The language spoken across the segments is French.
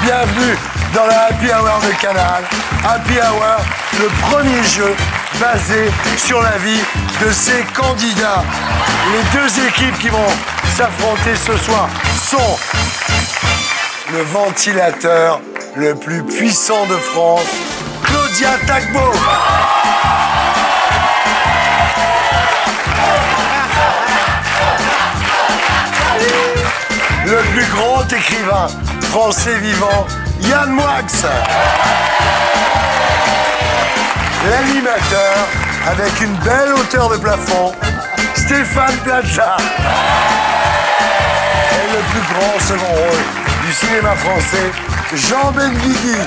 Bienvenue dans la Happy Hour de Canal. Happy Hour, le premier jeu basé sur la vie de ces candidats. Les deux équipes qui vont s'affronter ce soir sont le ventilateur le plus puissant de France, Claudia Tagbo. Le plus grand écrivain français vivant, Yann Moix. L'animateur, avec une belle hauteur de plafond, Stéphane Plaza. Et le plus grand second rôle du cinéma français, Jean Benguigui.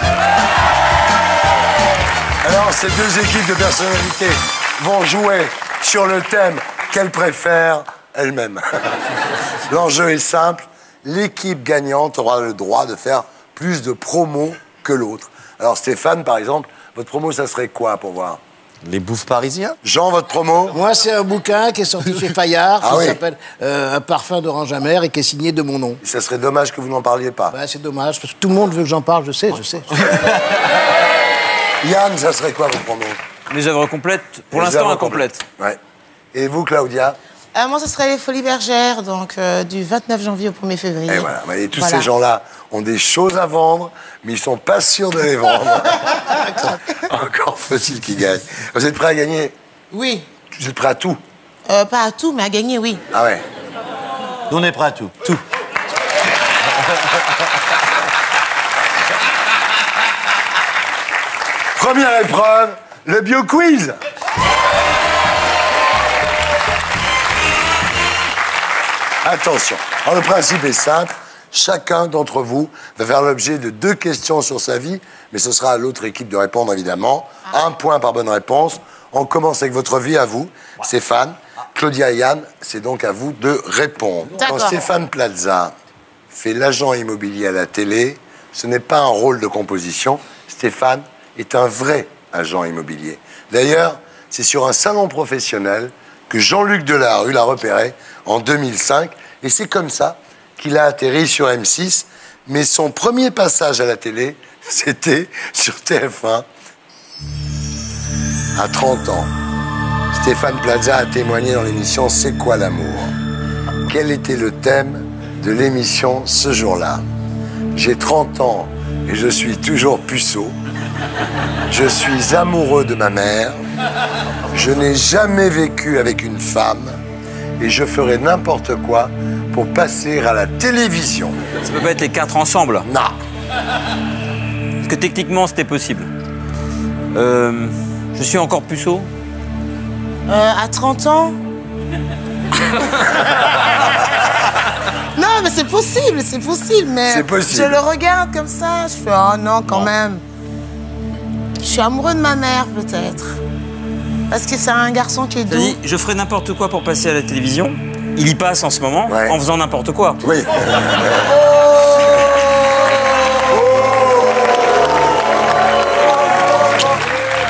Alors, ces deux équipes de personnalités vont jouer sur le thème qu'elles préfèrent elles-mêmes. L'enjeu est simple. L'équipe gagnante aura le droit de faire plus de promos que l'autre. Alors Stéphane, par exemple, votre promo, ça serait quoi pour voir? Les bouffes parisiens. Jean, votre promo? Moi, c'est un bouquin qui est sorti chez Fayard, Ah qui oui. s'appelle Un parfum d'orange amère et qui est signé de mon nom. Ça serait dommage que vous n'en parliez pas. Bah, c'est dommage, parce que tout le monde veut que j'en parle, je sais. Yann, ça serait quoi vos promos? Les œuvres complètes, pour Les l'instant œuvres incomplètes. Ouais. Et vous, Claudia? Moi, ce serait les Folies Bergères, donc du 29 janvier au 1er février. Et voilà. Et tous ces gens-là ont des choses à vendre, mais ils sont pas sûrs de les vendre. Encore faut-il qu'ils gagnent. Vous êtes prêts à gagner? Oui. Vous êtes prêts à tout? Pas à tout, mais à gagner, oui. Ah ouais. On est prêts à tout. Tout. Première épreuve, le bio-quiz. Attention, alors, le principe est simple. Chacun d'entre vous va faire l'objet de 2 questions sur sa vie, mais ce sera à l'autre équipe de répondre, évidemment. 1 point par bonne réponse. On commence avec votre vie à vous, Stéphane. Claudia et Yann, c'est donc à vous de répondre. Quand Stéphane Plaza fait l'agent immobilier à la télé, ce n'est pas un rôle de composition. Stéphane est un vrai agent immobilier. D'ailleurs, c'est sur un salon professionnel que Jean-Luc Delarue l'a repéré en 2005. Et c'est comme ça qu'il a atterri sur M6. Mais son premier passage à la télé, c'était sur TF1. À 30 ans, Stéphane Plaza a témoigné dans l'émission C'est quoi l'amour? Quel était le thème de l'émission ce jour-là? J'ai 30 ans et je suis toujours puceau. Je suis amoureux de ma mère. Je n'ai jamais vécu avec une femme. Et je ferai n'importe quoi pour passer à la télévision. Ça peut pas être les 4 ensemble. Non. Parce que techniquement, c'était possible. Je suis encore puceau. À 30 ans. Non, mais c'est possible, mais C'est possible. je le regarde comme ça, je fais oh non, quand même. Je suis amoureux de ma mère, peut-être. Parce que c'est un garçon qui est T'as doux. dit, je ferai n'importe quoi pour passer à la télévision. Il y passe en ce moment, Ouais. en faisant n'importe quoi. Oui.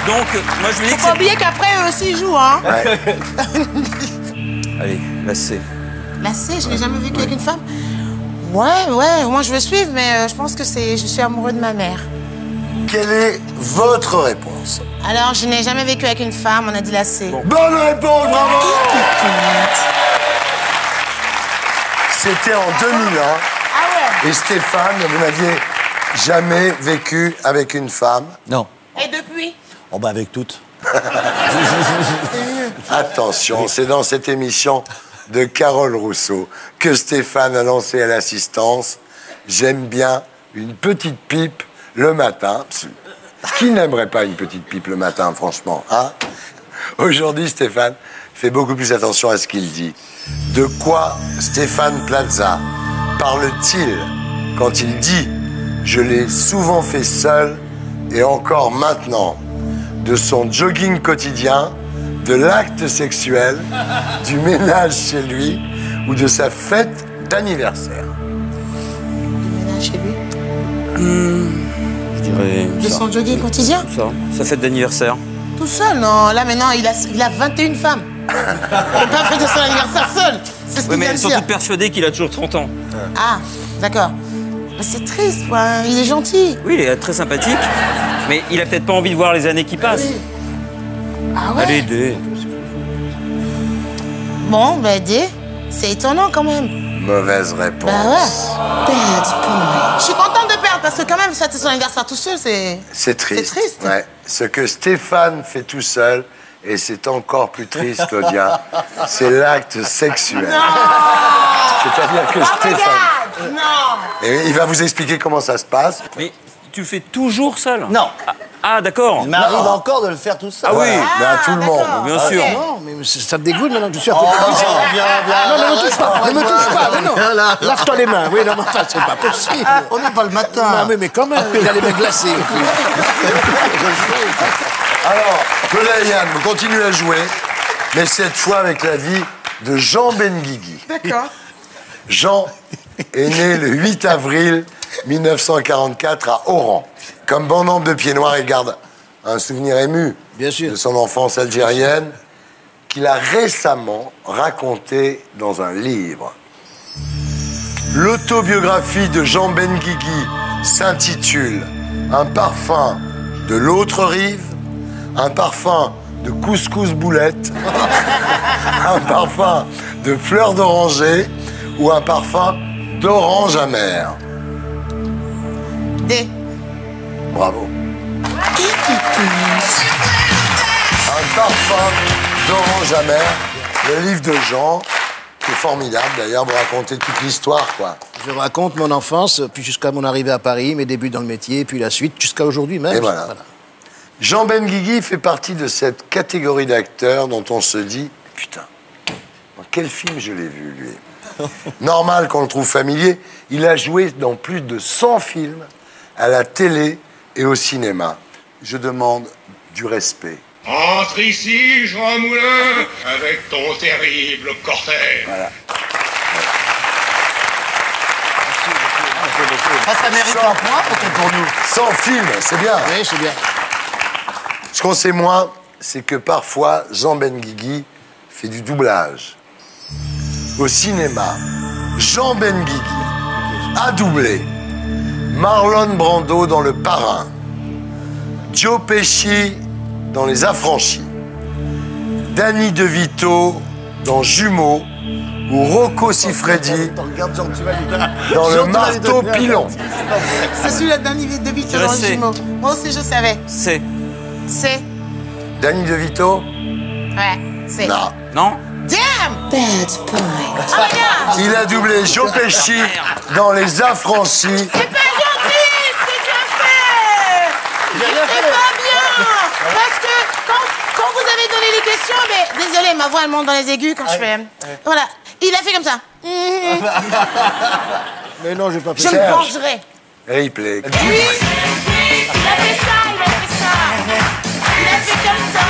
Donc, moi je lui dis que Faut pas oublier qu'après, eux aussi, ils jouent, hein. Ouais. Allez, là c'est... Là, je n'ai jamais vécu avec une femme. Ouais, moi je veux suivre, mais je pense que je suis amoureux de ma mère. Quelle est votre réponse? Alors, je n'ai jamais vécu avec une femme, on a dit la C. Bonne réponse, bravo! C'était en 2001. Ah ouais. Et Stéphane, vous n'aviez jamais vécu avec une femme. Non. Et depuis? Oh bah avec toutes. Attention, c'est dans cette émission de Carole Rousseau que Stéphane a lancé à l'assistance « J'aime bien une petite pipe le matin ». Qui n'aimerait pas une petite pipe le matin, franchement, hein? Aujourd'hui, Stéphane fait beaucoup plus attention à ce qu'il dit. De quoi Stéphane Plaza parle-t-il quand il dit « Je l'ai souvent fait seul et encore maintenant » de son jogging quotidien, de l'acte sexuel, du ménage chez lui ou de sa fête d'anniversaire? Du ménage chez lui. Je dirais De son jogging quotidien. ça. Sa fête d'anniversaire. Tout seul, non. Là, maintenant, il a 21 femmes. Il n'a pas fait de son anniversaire seul. C'est ce Oui, qu'il vient mais de surtout dire. persuadé qu'il a toujours 30 ans. Ah, d'accord. Mais c'est triste, quoi. Il est gentil. Oui, il est très sympathique, mais il a peut-être pas envie de voir les années qui passent. Ah ouais. Allez, D. Bon, ben D, c'est étonnant quand même. Mauvaise réponse. Bah ouais. Je suis contente de perdre parce que quand même, fêter son anniversaire tout seul, c'est... C'est triste. C'est triste. Ouais. Ce que Stéphane fait tout seul, et c'est encore plus triste, Claudia, c'est l'acte sexuel. C'est-à-dire que Stéphane... Regarde. Non. Et il va vous expliquer comment ça se passe. Mais tu le fais toujours seul? Non. Ah, d'accord. Il m'arrive encore de le faire tout seul. Ah oui. Mais à tout le monde. Bien sûr. Non, mais ça te dégoûte maintenant que je suis à côté de lui. Viens. Non, ne me touche pas, ne me touche pas, mais non. Lave-toi les mains. Oui, non, mais enfin, c'est pas possible. On n'est pas le matin. Non, mais quand même, il a les mains glacées. Alors, Claudia et Yann, vous continuez à jouer, mais cette fois avec la vie de Jean Benguigui. D'accord. Jean est né le 8 avril 1944 à Oran. Comme bon nombre de pieds noirs, il garde un souvenir ému Bien sûr. de son enfance algérienne qu'il a récemment raconté dans un livre. L'autobiographie de Jean Benguigui s'intitule « Un parfum de l'autre rive », un parfum de couscous boulette, un parfum de fleurs d'oranger ou un parfum d'orange amère. D. Bravo. Un parfum d'orange amère, le livre de Jean, qui est formidable d'ailleurs, vous racontez toute l'histoire, quoi. Je raconte mon enfance, puis jusqu'à mon arrivée à Paris, mes débuts dans le métier, puis la suite, jusqu'à aujourd'hui même. Et voilà. Jean Benguigui fait partie de cette catégorie d'acteurs dont on se dit « Putain, dans quel film je l'ai vu, lui ?» Normal qu'on le trouve familier, il a joué dans plus de 100 films, à la télé et au cinéma. Je demande du respect. Entre ici, Jean Moulin, avec ton terrible cortège. Voilà. Ça mérite un point peut-être pour nous. 100 films, c'est bien. Oui, c'est bien. Ce qu'on sait moins, c'est que parfois, Jean Benguigui fait du doublage. Au cinéma, Jean Benguigui a doublé Marlon Brando dans Le Parrain, Joe Pesci dans Les Affranchis, Danny DeVito dans Jumeaux ou Rocco Siffredi dans Le Marteau Pilon. C'est celui-là d'un de Vito dans le sais. jumeau. Moi aussi, je savais. C'est. C'est. Danny DeVito? Ouais, c'est. Non. Non? Damn! Bad boy. Ah, regarde! Il a doublé Joe Pesci dans Les Affranchis. C'est pas gentil! C'est bien fait! C'est pas bien! Parce que quand vous avez donné les questions, mais désolé, ma voix elle monte dans les aigus quand je fais. Voilà. Il a fait comme ça. Mais non, j'ai pas fait Je ça. me Serge. vengerai. Replay. Oui! Il a fait ça, il a fait ça. Il a fait comme ça.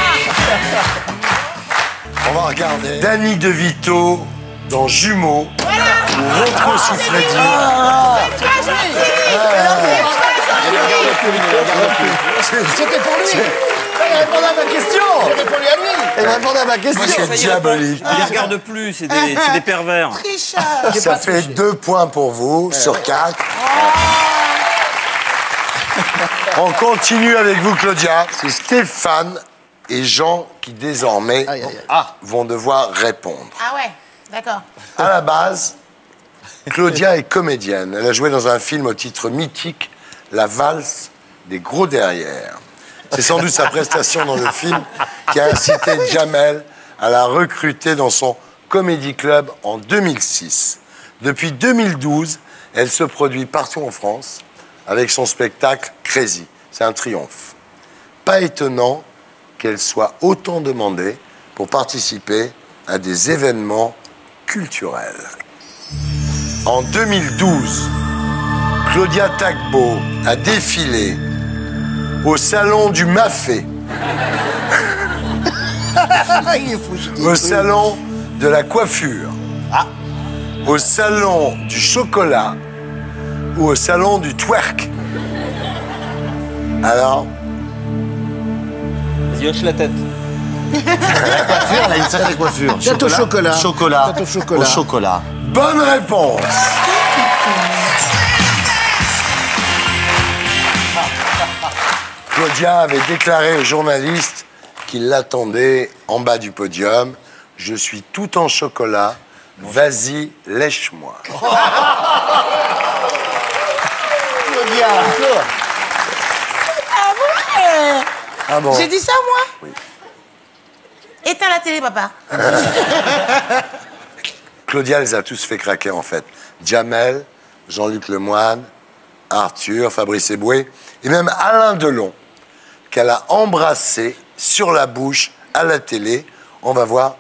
On va regarder. Danny DeVito dans Jumeaux ou Rocco Siffredi. C'est pas gentil! C'était pour lui. Il répondait à ma question. C'était pour lui à lui. Il répondait à ma question. C'est diabolique. Il les regarde plus, c'est des pervers. Tricheur! Ça fait 2 points pour vous sur 4. On continue avec vous, Claudia. C'est Stéphane et Jean qui, désormais, Aïe, aïe, aïe. vont devoir répondre. Ah ouais, d'accord. À la base, Claudia est comédienne. Elle a joué dans un film au titre mythique, La valse des gros derrière. C'est sans doute sa prestation dans le film qui a incité Jamel à la recruter dans son Comedy Club en 2006. Depuis 2012, elle se produit partout en France avec son spectacle Crazy. C'est un triomphe. Pas étonnant qu'elle soit autant demandée pour participer à des événements culturels. En 2012, Claudia Tagbo a défilé au salon du Mafé, Il est fou. au salon de la coiffure, au salon du chocolat ou au salon du twerk. Alors, Vas-y, hoche la tête. La coiffure, elle a une sacrée coiffure. Tête au chocolat. Chocolat. Tête au chocolat. Au chocolat. bonne réponse. Claudia avait déclaré aux journalistes qui l'attendaient en bas du podium. Je suis tout en chocolat. Vas-y, lèche-moi. Claudia. Ah ouais. Ah bon? J'ai dit ça, moi? Oui. Éteins la télé, papa. Claudia les a tous fait craquer, en fait. Jamel, Jean-Luc Lemoyne, Arthur, Fabrice Eboué, et même Alain Delon, qu'elle a embrassé sur la bouche à la télé. On va voir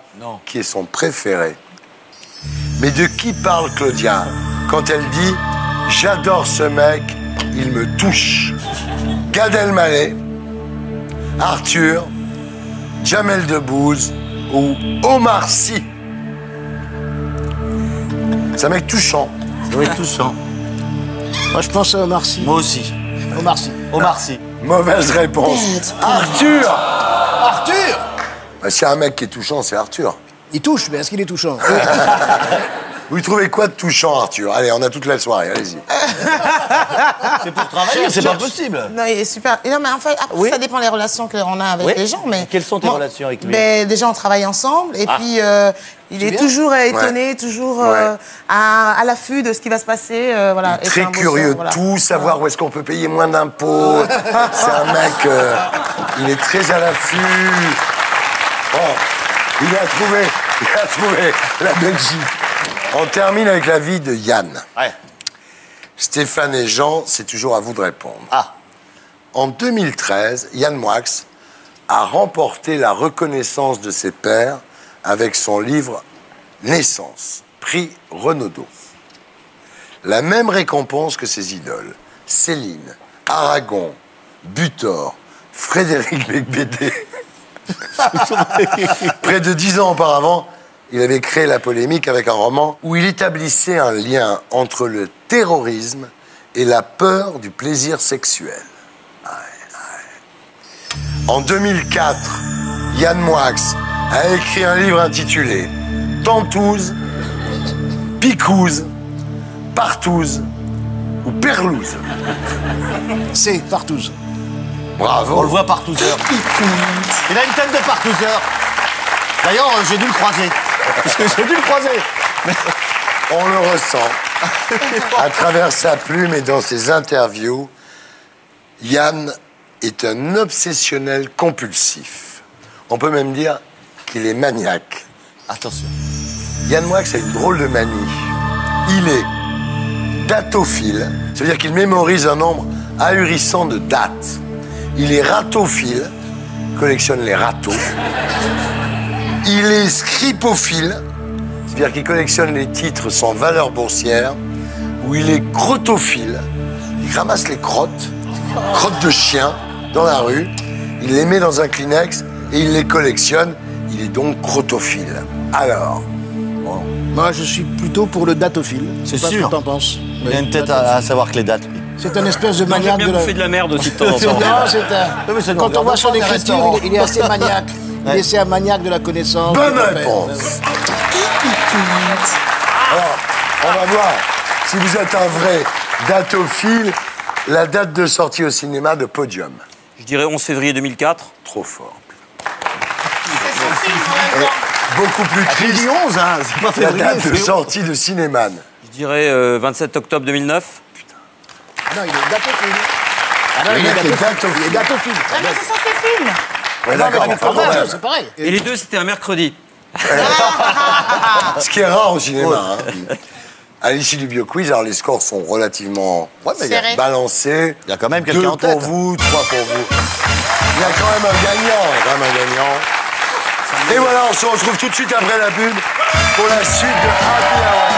qui est son préféré. Mais de qui parle Claudia quand elle dit « J'adore ce mec, il me touche ». Gad Elmaleh, Arthur, Jamel Debbouze ou Omar Sy. C'est un mec touchant. Oui, touchant. Moi, je pense à Omar Sy. Moi aussi. Omar Sy. Omar Sy. Mauvaise réponse. Arthur. Arthur! Bah, s'il y a un mec qui est touchant, c'est Arthur. Il touche, mais est-ce qu'il est touchant? Vous trouvez quoi de touchant, Arthur? Allez, on a toute la soirée, allez-y. C'est pour travailler, c'est pas possible. Non, il est super. Non, mais en fait, après, ça dépend des relations qu'on a avec les gens. Mais quelles sont tes relations avec lui? Déjà, on travaille ensemble. Et puis, il est toujours étonné, toujours à l'affût de ce qui va se passer. Voilà. Très curieux de tout, savoir où est-ce qu'on peut payer moins d'impôts. C'est un mec, il est très à l'affût. Bon, il a trouvé la Belgique. On termine avec la vie de Yann. Ouais. Stéphane et Jean, c'est toujours à vous de répondre. En 2013, Yann Moix a remporté la reconnaissance de ses pairs avec son livre Naissance, prix Renaudot. La même récompense que ses idoles, Céline, Aragon, Butor, Frédéric Becbédé. Près de 10 ans auparavant, il avait créé la polémique avec un roman où il établissait un lien entre le terrorisme et la peur du plaisir sexuel. En 2004, Yann Moix a écrit un livre intitulé Tantouze, Picouze, Partouze ou Perlouze. C'est Partouze. Bravo. On le voit partouzeur. Il a une tête de partouzeur. D'ailleurs, j'ai dû le croiser. On le ressent à travers sa plume et dans ses interviews. Yann est un obsessionnel compulsif. On peut même dire qu'il est maniaque. Attention. Yann Moix a une drôle de manie. Il est datophile, ça veut dire qu'il mémorise un nombre ahurissant de dates. Il est ratophile, collectionne les râteaux. Il est scripophile, c'est-à-dire qu'il collectionne les titres sans valeur boursière. Ou il est crotophile, il ramasse les crottes de chiens dans la rue, il les met dans un Kleenex et il les collectionne. Il est donc crotophile. Alors, bon. Moi, je suis plutôt pour le datophile. C'est Je sais pas sûr. ce que t'en penses. Il a une tête à savoir que les dates. C'est un espèce de Non, j'aime maniaque bien de la... bouffer de la merde aussi de temps en temps. Non, c'est un... mais c'est Quand on voit son écriture, il est assez maniaque. Il est assez maniaque de la connaissance. Bonne réponse. Alors, on va voir si vous êtes un vrai datophile. La date de sortie au cinéma de Podium. Je dirais 11 février 2004. Trop fort. C'est son film, en même temps. Beaucoup plus C'est triste. du 11, hein. C'est pas La février. date de c'est- sortie de Cinéman. Je dirais 27 octobre 2009. Non, il est datophile. Ah non, Le il est mec est datophile. datophile. Il est datophile. Ah, mais ce sont ses films. Ouais, d'accord, mais enfin, quand même. c'est pareil. Et les deux, c'était un mercredi. Ce qui est rare au cinéma. Hein. À l'issue du BioQuiz, alors les scores sont relativement Serré. balancés. Il y a quand même quelqu'un 2 en tête. pour vous, 3 pour vous. Il y a quand même un gagnant, Et voilà, on se retrouve tout de suite après la pub pour la suite de Happy Hour.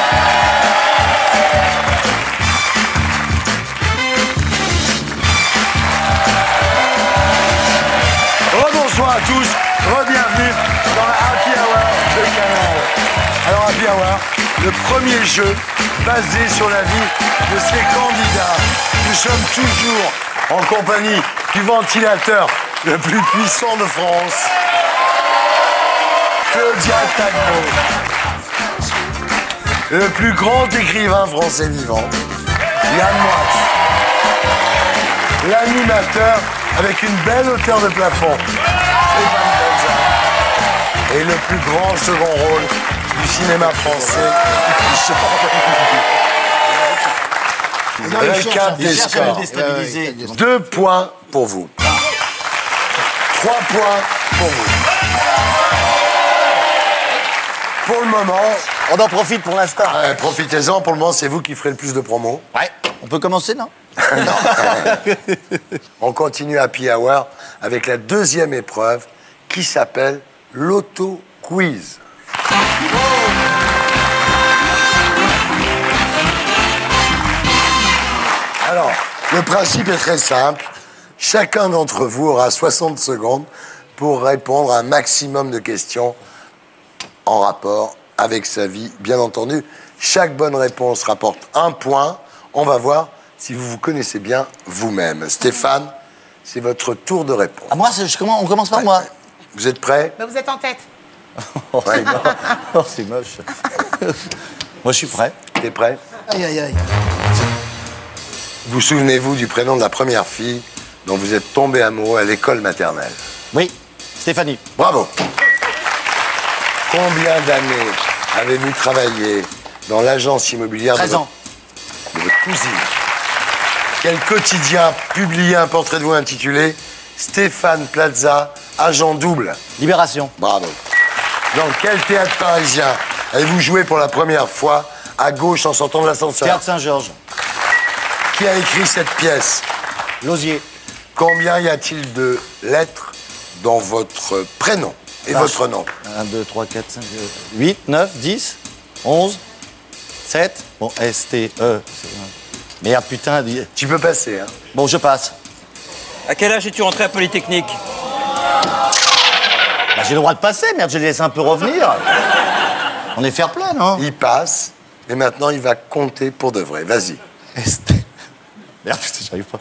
Bonsoir à tous, re-bienvenue dans la Happy Hour de Canal. Alors Happy Hour, le premier jeu basé sur la vie de ces candidats. Nous sommes toujours en compagnie du ventilateur le plus puissant de France, Claudia Tagbo, le plus grand écrivain français vivant, Yann Moix, l'animateur avec une belle hauteur de plafond. Stéphane Plaza. Et le plus grand second rôle du cinéma français. Récap des scores. 2 points pour vous. 3 points pour vous. Pour le moment... On en profite pour l'instant. Profitez-en, pour le moment, c'est vous qui ferez le plus de promos. Ouais. On peut commencer, non? On continue Happy Hour avec la deuxième épreuve qui s'appelle l'auto-quiz. Alors, le principe est très simple. Chacun d'entre vous aura 60 secondes pour répondre à un maximum de questions en rapport avec sa vie, bien entendu. Chaque bonne réponse rapporte 1 point. On va voir si vous vous connaissez bien vous-même. Stéphane, c'est votre tour de réponse. Ah, moi, on commence par moi. Vous êtes prêts? Mais vous êtes en tête. Oh, c'est moche. Moi, je suis prêt. T'es prêt? Aïe, aïe, aïe. Vous souvenez-vous du prénom de la première fille dont vous êtes tombé amoureux à l'école maternelle? Oui, Stéphanie. Bravo. Combien d'années avez-vous travaillé dans l'agence immobilière 13 ans. de votre cousine? Quel quotidien publiait un portrait de vous intitulé Stéphane Plaza, agent double? Libération. Bravo. Dans quel théâtre parisien avez-vous joué pour la première fois à gauche en sortant de l'ascenseur? Théâtre Saint-Georges. Qui a écrit cette pièce? Lausier. Combien y a-t-il de lettres dans votre prénom et votre nom? 1, 2, 3, 4, 5, 8, 9, 10, 11, 7. Bon, S, T, E. Merde, putain. Tu peux passer, hein? Bon, je passe. À quel âge es-tu rentré à Polytechnique? Bah, j'ai le droit de passer, merde, je les laisse un peu revenir. On est fair play, non? Il passe, et maintenant il va compter pour de vrai. Vas-y. S, T. Merde, putain, j'arrive pas.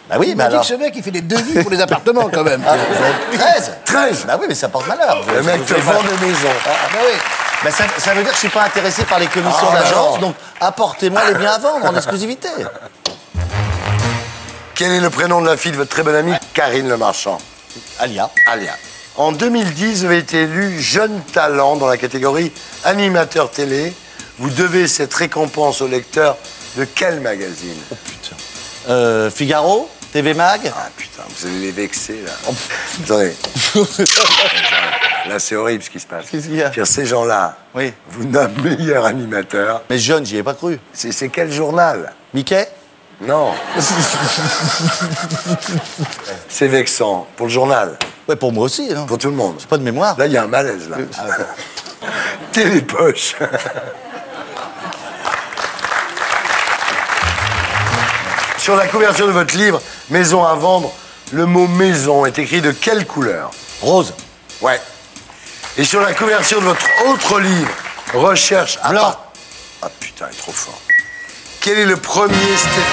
Bah oui, Il mais m'a dit alors... que ce mec, il fait des devis pour les appartements, quand même. 13. 13. Bah oui, mais ça porte malheur. Le mec te vend des maisons. Ah, bah oui. Bah ça veut dire que je suis pas intéressé par les commissions Ah, d'agence, non. donc apportez-moi les biens à vendre en exclusivité. Quel est le prénom de la fille de votre très bonne amie Karine Le Marchand? Alia. Alia. En 2010, vous avez été élu jeune talent dans la catégorie animateur télé. Vous devez cette récompense au lecteur de quel magazine? Oh putain. Figaro, TV Mag. Ah putain, vous allez les vexer là. Attendez. Là, c'est horrible ce qui se passe. Qu'est-ce qu'il y a? Dire, ces gens-là, Oui. vous nomment meilleur animateur. Mais jeune, j'y ai pas cru. C'est quel journal? Mickey. Non. C'est vexant. Pour le journal. Ouais, pour moi aussi, non? Pour tout le monde. J'ai pas de mémoire. Là, il y a un malaise, là. Télépoche. Sur la couverture de votre livre, Maison à vendre, le mot maison est écrit de quelle couleur? Rose. Ouais. Et sur la couverture de votre autre livre, Recherche à Blanc. part... Ah putain, il est trop fort. Quel est le premier Stéphane?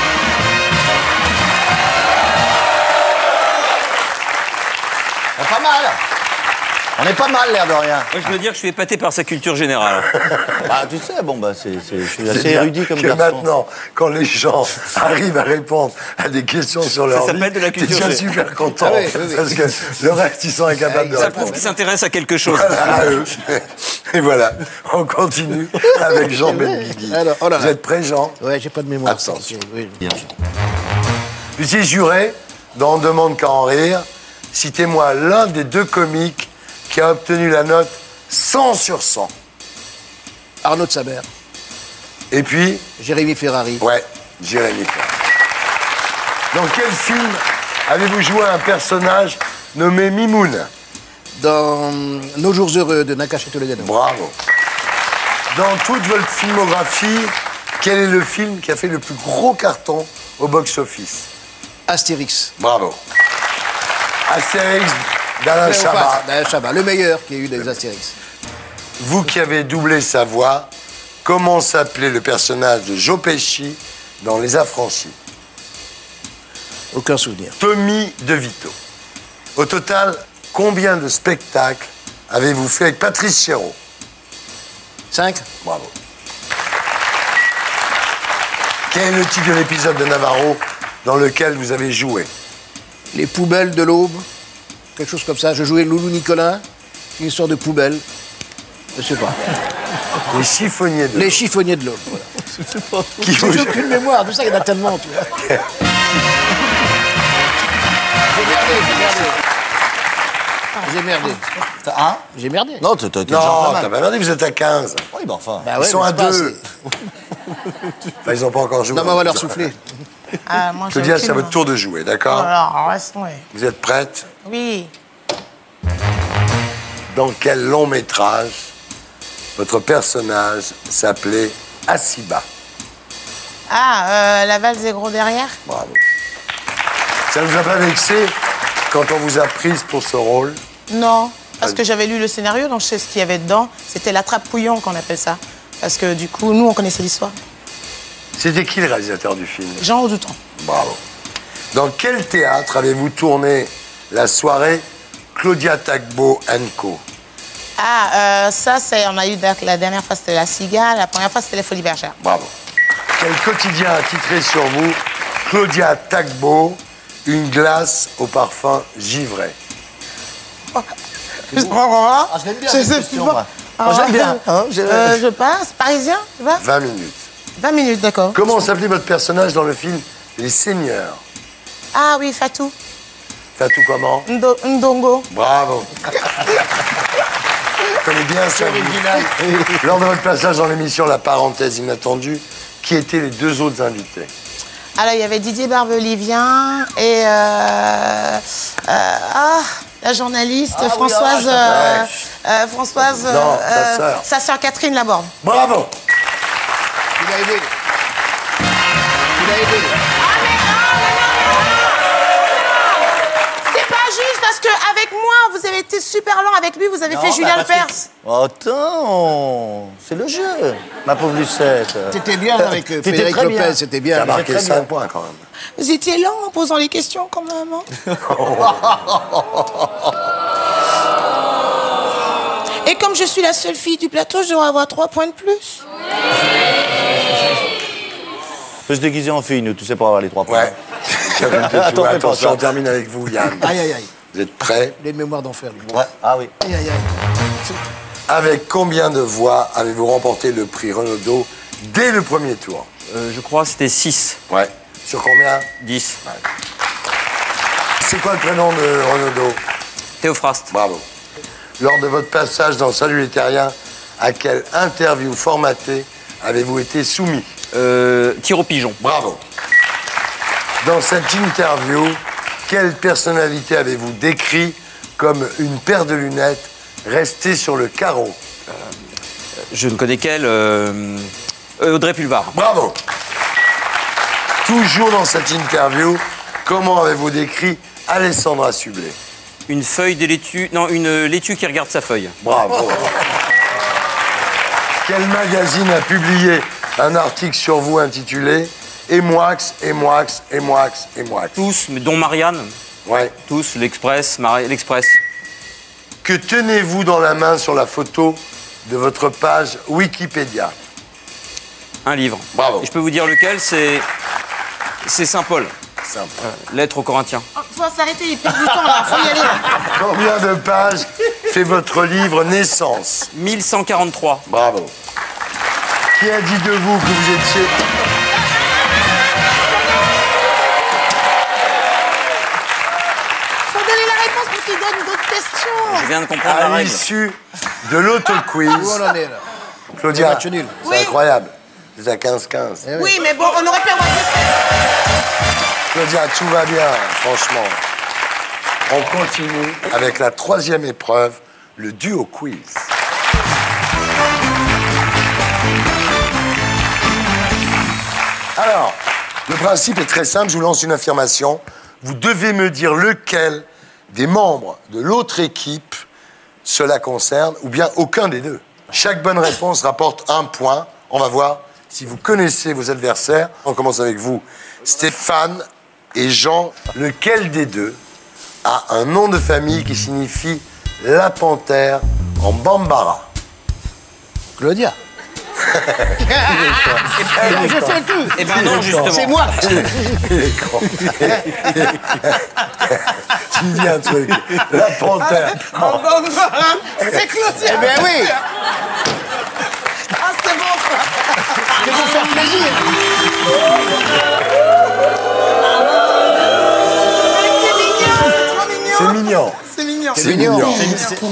Pas mal. On est pas mal, l'air de rien. Moi, je dois dire que je suis épaté par sa culture générale. Bah, tu sais, bon, bah, je suis C'est assez bien érudit comme que garçon. maintenant, quand les gens arrivent à répondre à des questions sur leur vie, s'appelle de la t'es culture déjà générale. super content. Ah oui, oui, oui. Parce que le reste, ils sont incapables de Ça répondre. prouve qu'il s'intéresse à quelque chose. À eux. Et voilà, on continue avec Jean Benguigui. Alors, oh là là. Vous êtes prêt, Jean? Ouais, j'ai pas de mémoire. Attention. Oui. Puis si juré, dans On demande qu'à en rire, citez-moi l'un des deux comiques qui a obtenu la note 100 sur 100. Arnaud de Saber, Et puis, Jérémy Ferrari. ouais, Jérémy Ferrari. Dans quel film avez-vous joué un personnage nommé Mimoun? Dans Nos jours heureux de Nakache Toledano. Bravo. Dans toute votre filmographie, quel est le film qui a fait le plus gros carton au box-office? Astérix. Bravo. Astérix d'Alain Chabat. D'Alain Chabat, le meilleur qu'il y a eu des Astérix. Vous qui avez doublé sa voix, comment s'appelait le personnage de Joe Pesci dans Les Affranchis? Aucun souvenir. Tommy DeVito. Au total, combien de spectacles avez-vous fait avec Patrice Chéreau? 5. Bravo. Quel est le titre de l'épisode de Navarro dans lequel vous avez joué? Les poubelles de l'aube. Quelque chose comme ça. Je jouais Loulou Nicolas. Une histoire de poubelle. Je sais pas. Les chiffonniers de Les chiffonniers de l'aube. Voilà. J'ai aucune mémoire. Tout ça, il y en a tellement, tu vois. J'ai merdé. Hein? J'ai merdé. Non, t'es déjà Non, pas mal. t'as pas merdé, vous êtes à 15. Oui, mais enfin. Bah Ils ouais, sont mais à c'est pas 2. assez. Enfin, ils n'ont pas encore joué. Non, mais on va leur souffler. Ah, moi, j'ai Claudia, aucune- c'est à votre tour de jouer, d'accord? Alors, restons, ouais. Vous êtes prête? Oui. Dans quel long métrage votre personnage s'appelait Asiba? Ah, la valse des gros derrière. Bravo. Ça ne vous a pas vexé quand on vous a prise pour ce rôle? Non, parce que j'avais lu le scénario, donc je sais ce qu'il y avait dedans. C'était la trappe pouillon qu'on appelle ça. Parce que du coup, nous, on connaissait l'histoire. C'était qui le réalisateur du film? Jean Audouton. Bravo. Dans quel théâtre avez-vous tourné la soirée Claudia Tagbo & Co? Ah, ça, c'est, on a eu, la dernière fois, c'était La Cigale, la première fois, c'était Les Folies Bergères. Bravo. Quel quotidien a titré sur vous Claudia Tagbo, une glace au parfum givré? Ah, je l'aime bien, cette question, moi. Moi, j'aime bien. Hein, je passe, Parisien, tu vois 20 minutes. 20 minutes, d'accord. Comment s'appelait votre personnage dans le film Les Seigneurs? Ah oui, Fatou. Fatou comment? Ndongo. Bravo. Je connais bien ça. Lors de votre passage dans l'émission La Parenthèse Inattendue, qui étaient les deux autres invités? Alors, il y avait Didier Barbelivien et la journaliste Françoise... Françoise... Non, sa sœur. Sa sœur Catherine Laborde. Bravo. Il a aidé. Il a aidé. C'est pas juste parce qu'avec moi, vous avez été super lent. Avec lui, vous avez fait Julien Lepers. Oh, attends, c'est le jeu, ma pauvre Lucette. C'était bien avec Frédéric très bien. Lopez, c'était Tu bien. as marqué très bien. 5 points quand même. Vous étiez lent en posant les questions quand même. Hein. Et comme je suis la seule fille du plateau, je devrais avoir 3 points de plus. On peut se déguiser en fille, nous, tu sais, pour avoir les 3 points. Ouais. Attends, fais pas Attention, ça. on termine avec vous, Yann. Aïe, aïe, aïe. Vous êtes prêts? Il a une mémoire d'enfer, lui. Ouais. Ah oui. Aïe, aïe, aïe. Avec combien de voix avez-vous remporté le prix Renaudot dès le premier tour? Je crois que c'était 6. Ouais. Sur combien? 10. C'est quoi le prénom de Renaudot? Théophraste. Bravo. Lors de votre passage dans Salut les Terriens, à quelle interview formatée avez-vous été soumis? Tir au pigeon. Bravo. Dans cette interview, quelle personnalité avez-vous décrit comme une paire de lunettes restée sur le carreau? Je ne connais qu'elle. Audrey Pulvar. Bravo. Toujours dans cette interview, comment avez-vous décrit Alessandra Sublet? Une feuille de laitue. Non, une laitue qui regarde sa feuille. Bravo. Quel magazine a publié un article sur vous intitulé Émoix, Émoix, Émoix, Émoix? Tous, mais dont Marianne. Ouais. Tous, l'Express, l'Express. Que tenez-vous dans la main sur la photo de votre page Wikipédia? Un livre. Bravo. Et je peux vous dire lequel, c'est Saint Paul. Simple. Lettre aux Corinthiens. Oh, faut s'arrêter, il perd du temps là, faut y aller. Combien de pages fait votre livre Naissance? 1143. Bravo. Qui a dit de vous que vous étiez... Faut donner la réponse pour qu'il donne d'autres questions. Je viens de comprendre la À règle. l'issue de l'auto-quiz, Où on en est, là? Claudia, Match nul. c'est Oui. incroyable. Vous êtes à 15-15. Eh Oui, mais bon, on aurait pu avoir Claudia, tout va bien, franchement. On continue avec la troisième épreuve, le duo quiz. Alors, le principe est très simple, je vous lance une affirmation. Vous devez me dire lequel des membres de l'autre équipe cela concerne, ou bien aucun des deux. Chaque bonne réponse rapporte 1 point. On va voir si vous connaissez vos adversaires. On commence avec vous, Stéphane et Jean. Lequel des deux a un nom de famille qui signifie la panthère en bambara? Claudia. Je fais tout. Eh ben non, justement. C'est moi. Il est con. Tu dis un truc. La panthère. C'est Claudia. Eh bien oui. Ah, c'est bon, quoi. Je vais vous faire plaisir. C'est mignon. C'est mignon. C'est mignon.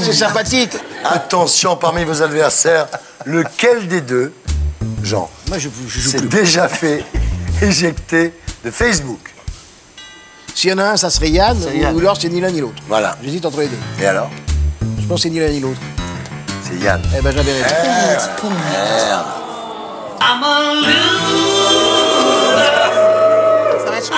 C'est sympathique. Attention, parmi vos adversaires, lequel des deux, Jean, Moi, je joue s'est plus. déjà fait éjecter de Facebook? S'il y en a un, ça serait Yann, Yann. ou alors c'est ni l'un ni l'autre. Voilà. J'hésite entre les deux. Et alors? Je pense que c'est ni l'un ni l'autre. C'est Yann. Eh ben, j'avais raison. Ça va être chaud.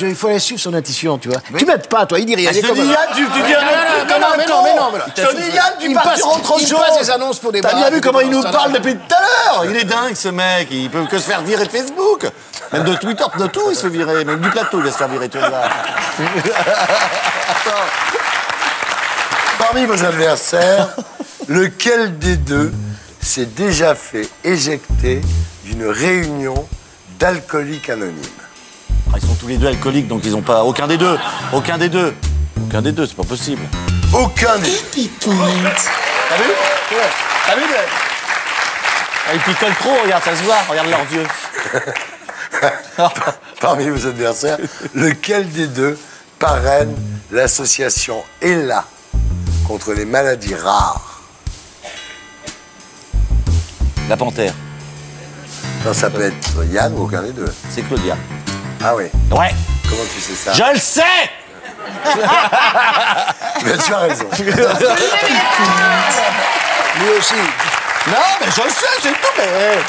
Il faut aller suivre son intuition, tu vois. Tu m'aides pas, toi, il dit rien. Je te dis, Yann, tu dis un truc comme un con. Je te dis, Yann, tu pars sur autre chose. Il passe des annonces pour des T'as bars, bien vu comment il nous ça parle va. depuis tout à l'heure? Il est dingue, ce mec. Il peut que se faire virer de Facebook. Même de Twitter, de tout, il se fait virer. Même du plateau, il va se faire virer, tu vois. Parmi vos adversaires, lequel des deux s'est déjà fait éjecter d'une réunion d'alcooliques anonymes? Ah, ils sont tous les deux alcooliques, donc ils ont pas... Aucun des deux. Aucun des deux. Aucun des deux, c'est pas possible. Aucun des deux. T'as vu? T'as vu? Ah, ils picolent trop, regarde, ça se voit. Regarde leurs yeux. Parmi vos adversaires, lequel des deux parraine l'association ELA contre les maladies rares? La panthère. Non, ça peut être Yann ou aucun des deux. C'est Claudia. Ah oui. Ouais. Comment tu sais ça? Je le sais! Mais tu as raison. Lui aussi. Non, mais je le sais, c'est tout, mais...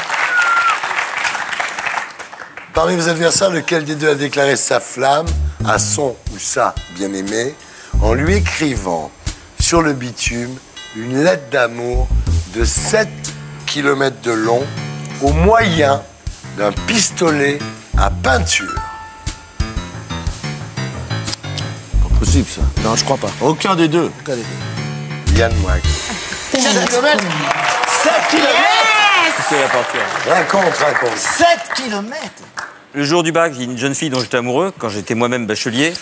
Parmi vos adversaires, lequel des deux a déclaré sa flamme à son ou sa bien-aimé en lui écrivant sur le bitume une lettre d'amour de 7 km de long au moyen d'un pistolet à peinture? Pas possible, ça. Non, je crois pas. Aucun des deux. Aucun des deux. Yann Moix. 7 kilomètres. 7 kilomètres. C'est la panthère. Raconte. 7 kilomètres. Le jour du bac, il y a une jeune fille dont j'étais amoureux, quand j'étais moi-même bachelier.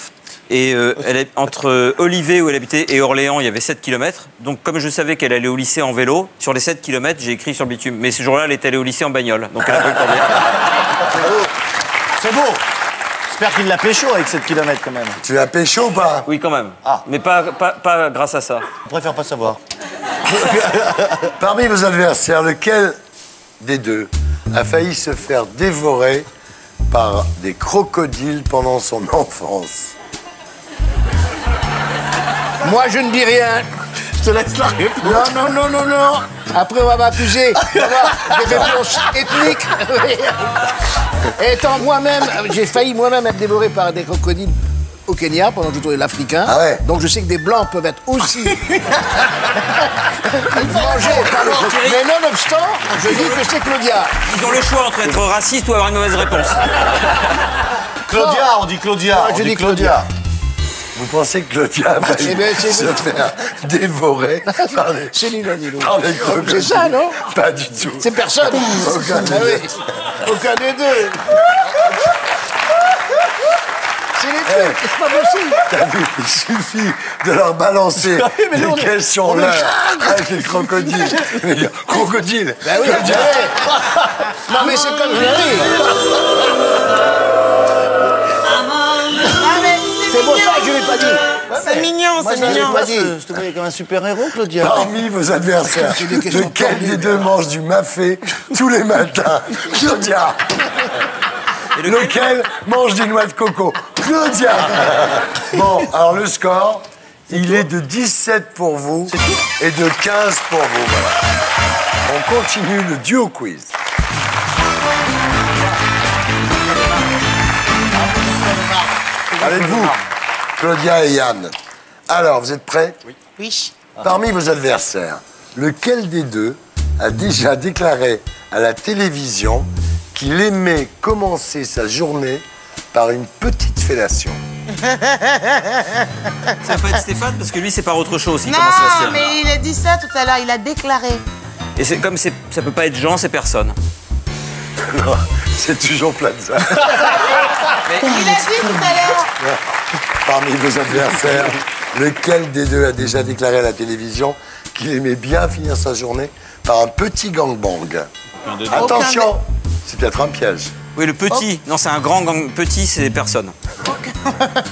Et elle est entre Olivet, où elle habitait, et Orléans, il y avait 7 km. Donc, comme je savais qu'elle allait au lycée en vélo, sur les 7 km, j'ai écrit sur le bitume. Mais ce jour-là, elle est allée au lycée en bagnole. Donc, elle a pas eu le temps de lire. C'est beau. J'espère qu'il l'a pécho avec 7 km quand même. Tu l'as pécho ou pas? Oui, quand même. Ah. Mais pas grâce à ça. On préfère pas savoir. Parmi vos adversaires, lequel des deux a failli se faire dévorer par des crocodiles pendant son enfance? Moi, je ne dis rien. Je te laisse la réponse. Non. Après, on va m'accuser d'avoir des réponses ethniques. Étant moi-même, j'ai failli moi-même être dévoré par des crocodiles au Kenya pendant que je tournais l'Africain. Ah ouais. Donc je sais que des blancs peuvent être aussi mangés par le crocodile. Mais nonobstant, je dis que c'est Claudia. Ils ont le choix entre être raciste ou avoir une mauvaise réponse. Claudia, on dit Claudia. Non, on je dit dis Claudia. Vous pensez que Claudia a failli Eh ben, c'est- se faire dévorer par des, C'est ni l'un ni l'autre. par des crocodiles? C'est ça, non? Pas du tout. C'est personne. Aucun des Ah deux. oui. Aucun des deux. C'est les trucs, c'est pas possible. T'as vu, il suffit de leur balancer mais nous, on des est- questions on est là calme. avec les crocodiles. Mais dire, crocodile. Ben oui, Claudia. non mais c'est comme je l'ai Ah, mais C'est pour ça que je l'ai pas dit. c'est mignon, Moi, c'est je l'ai mignon. pas dit. Je te voyais comme un super-héros, Claudia. Parmi vos adversaires, C'est des questions lequel tordues. des deux mange du mafé tous les matins? Claudia. Et Lequel mange des noix de coco? Claudia. Bon, alors le score, il est de 17 pour vous et de 15 pour vous. Voilà. On continue le duo quiz. Avec vous, Claudia et Yann. Alors, vous êtes prêts? Oui. Parmi vos adversaires, lequel des deux a déjà déclaré à la télévision qu'il aimait commencer sa journée par une petite fellation? Ça va pas être Stéphane, parce que lui, c'est par autre chose. Il Non, commence la sienne. mais il a dit ça tout à l'heure, il a déclaré. Et c'est comme ça peut pas être Jean, c'est personne. Non, c'est toujours Plaza. Il a dit tout à l'heure. Parmi vos adversaires, lequel des deux a déjà déclaré à la télévision qu'il aimait bien finir sa journée par un petit gangbang? Attention, c'est peut-être un piège. Oui, le petit. Non, c'est un grand gang. Petit, c'est personne.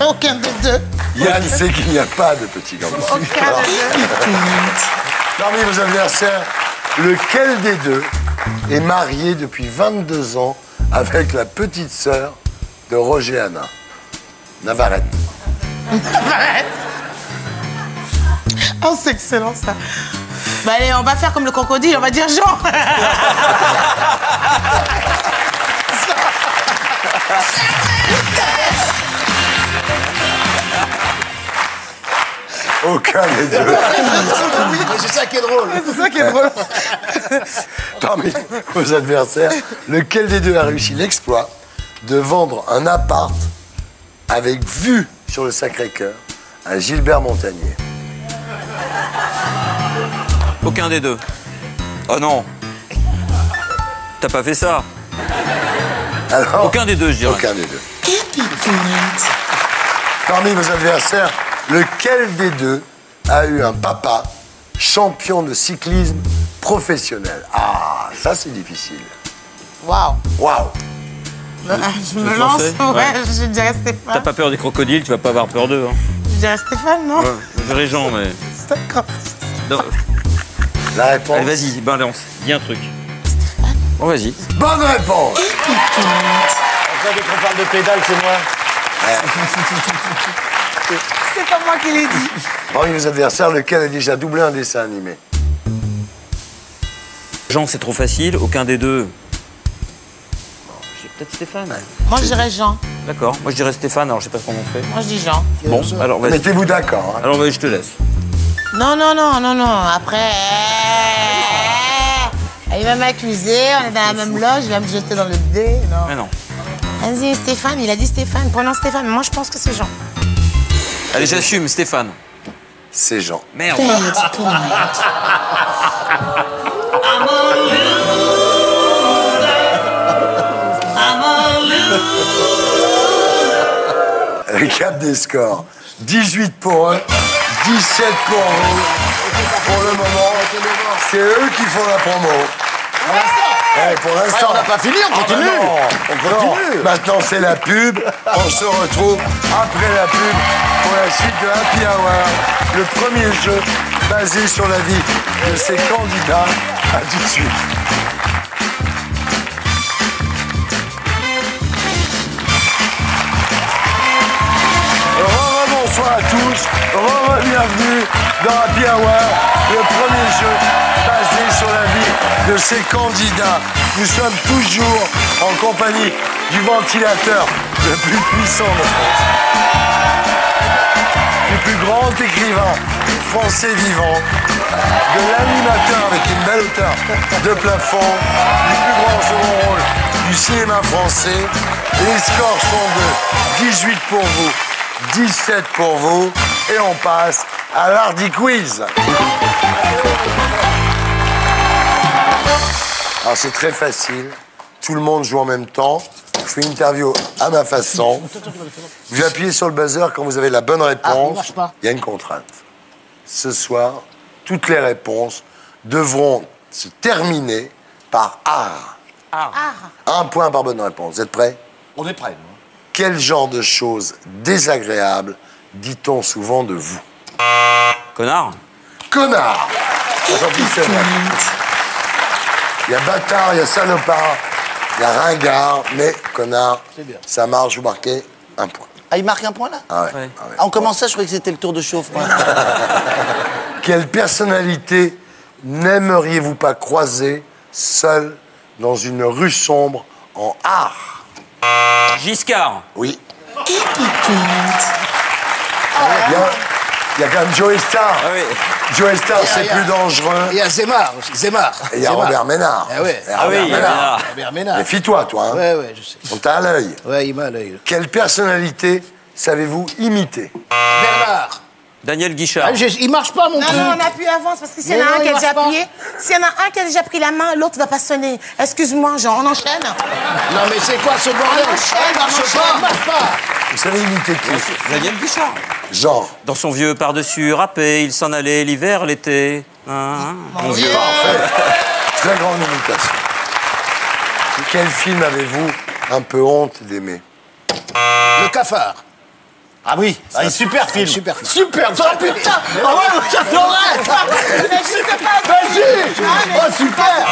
Aucun des deux. Yann sait qu'il n'y a pas de petit gangbang. Aucun des deux. Parmi vos adversaires, lequel des deux est marié depuis 22 ans avec la petite sœur de Roger Hanna? Navarrete. Arrête. Oh, c'est excellent ça. Bah allez, on va faire comme le crocodile, on va dire Jean. Aucun des deux. Mais c'est ça qui est drôle. C'est ça qui est drôle. Parmi vos adversaires, lequel des deux a réussi l'exploit de vendre un appart avec vue sur le Sacré-Cœur à Gilbert Montagnier? Aucun des deux. Oh non. T'as pas fait ça. Alors, Aucun des deux, je dirais. aucun des deux. Parmi vos adversaires, lequel des deux a eu un papa champion de cyclisme professionnel? Ah, ça c'est difficile. Waouh. Waouh. Je me lance, français ouais, Ouais. je dirais T'as Stéphane. pas peur des crocodiles, tu vas pas avoir peur d'eux. Hein. Je dirais Stéphane, non? Ouais, je dirais Jean, mais. D'accord. Non. La réponse. Allez, vas-y, balance. Dis un truc. Bon, vas-y. Bonne réponse. Dès qu'on parle de pédale, c'est moi. C'est pas moi qui l'ai dit. Parmi vos adversaires, lequel a déjà doublé un dessin animé? Jean, c'est trop facile. Aucun des deux. Peut-être Stéphane. Moi, je dirais Jean. D'accord. Moi, je dirais Stéphane, alors je sais pas comment on fait. Moi, je dis Jean. Bon, alors vas-y. Mettez-vous d'accord. Hein. Alors, vas-y, je te laisse. Non, non, non, non, non. Après, il va m'accuser, on est dans la même loge, il va me jeter dans le dé. Non. Mais non. Vas-y, Stéphane, il a dit Stéphane. Prenons Stéphane, mais moi, je pense que c'est Jean. Allez, j'assume, Stéphane. C'est Jean. Merde. Récap des scores. 18 pour eux, 17 pour vous. Pour le moment, c'est eux qui font la promo. Ouais, pour l'instant. On n'a pas fini, on continue. On continue. Maintenant, c'est la pub. On se retrouve après la pub pour la suite de Happy Hour. Le premier jeu basé sur la vie de ces candidats. À tout de suite. Bonsoir à tous, bienvenue dans Happy Hour, le premier jeu basé sur la vie de ces candidats. Nous sommes toujours en compagnie du ventilateur le plus puissant de France, du plus grand écrivain français vivant, de l'animateur avec une belle hauteur de plafond, du plus grand second rôle du cinéma français. Les scores sont de 18 pour vous, 17 pour vous, et on passe à l'Hardy Quiz. Alors c'est très facile, tout le monde joue en même temps, je fais une interview à ma façon. Vous appuyez sur le buzzer quand vous avez la bonne réponse. il marche pas. Il y a une contrainte. Ce soir, toutes les réponses devront se terminer par art. Un point par bonne réponse. Vous êtes prêts? On est prêts, nous. Quel genre de choses désagréables dit-on souvent de vous? Connard. Connard! Jean-Pierre Servat. Il y a bâtard, il y a salopard, il y a ringard, mais connard, bien. ça marche, vous marquez un point. Ah, il marque un point là? Ah ouais. Ouais. Ah ouais. Ah, on commençait, je croyais que c'était le tour de chauffe. moi. Quelle personnalité n'aimeriez-vous pas croiser seul dans une rue sombre en art? Giscard. Oui. Il y a quand même Joey Star. Ah oui. Joey Star, c'est il y a- plus dangereux. Il y a Zemar aussi, Zemar. Et il y a Zemar. Robert Ménard. Ah ouais. Il y a Ah Robert oui, il y a Ménard. Ménard. Robert Ménard. Méfie-toi, toi. Hein. Ouais, je sais. On t'a à l'œil. Ouais, il m'a à l'œil. Quelle personnalité savez-vous imiter? Bernard. Daniel Guichard. Il marche pas, mon Non, truc. non, on appuie avant, c'est parce que s'il y Mais en a non, un qui il a déjà marche pas. appuyé, s'il y en a un qui a déjà pris la main, l'autre va pas sonner. Excuse-moi, genre, on enchaîne. Non, mais c'est quoi ce bordel? On enchaîne, Il marche on pas, enchaîne. il marche pas. Vous savez imiter qui? Daniel Guichard. Genre. Dans son vieux par-dessus râpé, il s'en allait l'hiver, l'été. Mon Dieu. Parfait. Très grande imitation. Quel film avez-vous un peu honte d'aimer? Le cafard. Ah oui, un super film. Super film. Super, oh putain. Ah ouais, j'adorais. Il n'existe pas, ce Vas-y. film. Ah, Oh, super.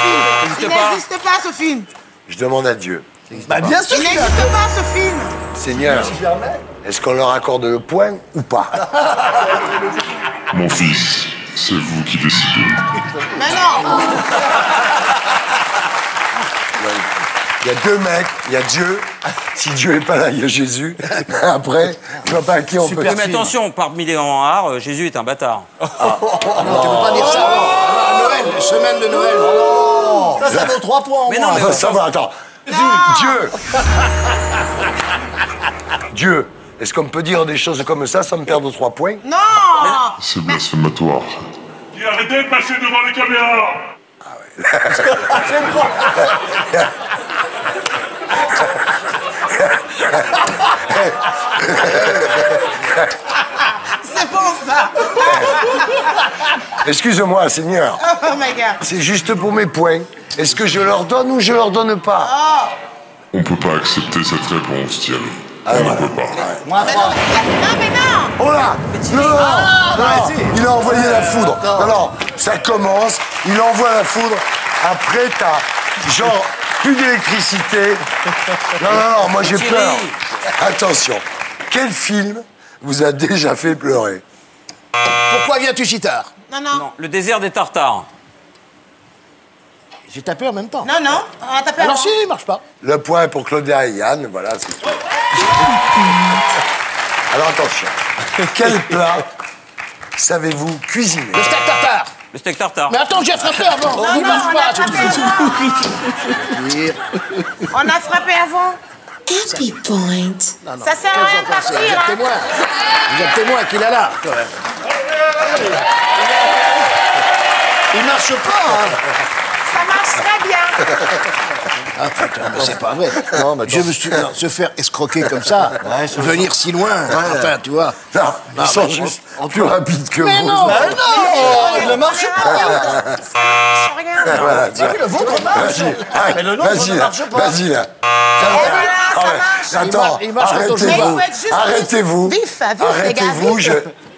Il n'existe pas, ce film. Je demande à Dieu. Bah bien sûr. Il n'existe pas, ce film. Seigneur, est-ce qu'on leur accorde le point ou pas? Mon fils, c'est vous qui décidez. Mais non. Il y a deux mecs, il y a Dieu. Si Dieu n'est pas là, il y a Jésus. Après, je vois pas à qui on peut... Mais attention, parmi les Hanhards, Jésus est un bâtard. Non, tu peux pas dire ça. Non, Noël, semaine de Noël. Ça vaut 3 points en Mais moins. non, mais Enfin, ça va, attends. Dieu Dieu, est-ce qu'on peut dire des choses comme ça sans me perdre 3 points? Non. C'est blasphématoire. Dis arrêtez de passer devant les caméras. C'est bon, ça. Excuse-moi, Seigneur. Oh, my God. C'est juste pour mes points. Est-ce que je leur donne ou je leur donne pas? On peut pas accepter cette réponse, Thierry. Ah, On voilà. ne peut pas. Moins 3. Non, mais non. Oh là Non, non, non, si. il a envoyé la foudre. Non, non, ça commence, il envoie la foudre. Après, t'as genre plus d'électricité. Non, non, non, moi j'ai peur. Attention, quel film vous a déjà fait pleurer? Pourquoi viens-tu si tard? Non, non. Non, le désert des Tartares. J'ai tapé en même temps. Non, non. On a tapé Alors avant. si, il marche pas. Le point est pour Claudia et Yann, voilà, c'est tout. Alors attention, quel plat savez-vous cuisiner? Le steak tartare. Le steak tartare. Mais attends, j'ai frappé avant. Non, il non, marche on pas. a frappé avant. On a frappé avant. Happy Point. Non, non. Ça sert à rien de partir, Vous êtes hein. témoin. Vous êtes témoin qu'il a là, quand même. Il marche pas. Hein. Ça marche très bien. Ah putain, mais c'est pas vrai. Non, mais Je me suis non, se faire escroquer comme ça, venir si loin. Enfin, tu vois. Non, Non, ils sont mais juste plus rapides que Mais vous. non. il ne marche pas. Ça marche rien. Voilà, tiens. Le vôtre marche. Vas-y, Mais le nôtre vas-y, ne là, marche pas. vas-y, là. Et voilà, ça marche. Attends, Il marche quand on joue Mais il arrêtez-vous. faut être juste Arrêtez-vous. vif, vif, les gars, Arrêtez-vous, vif.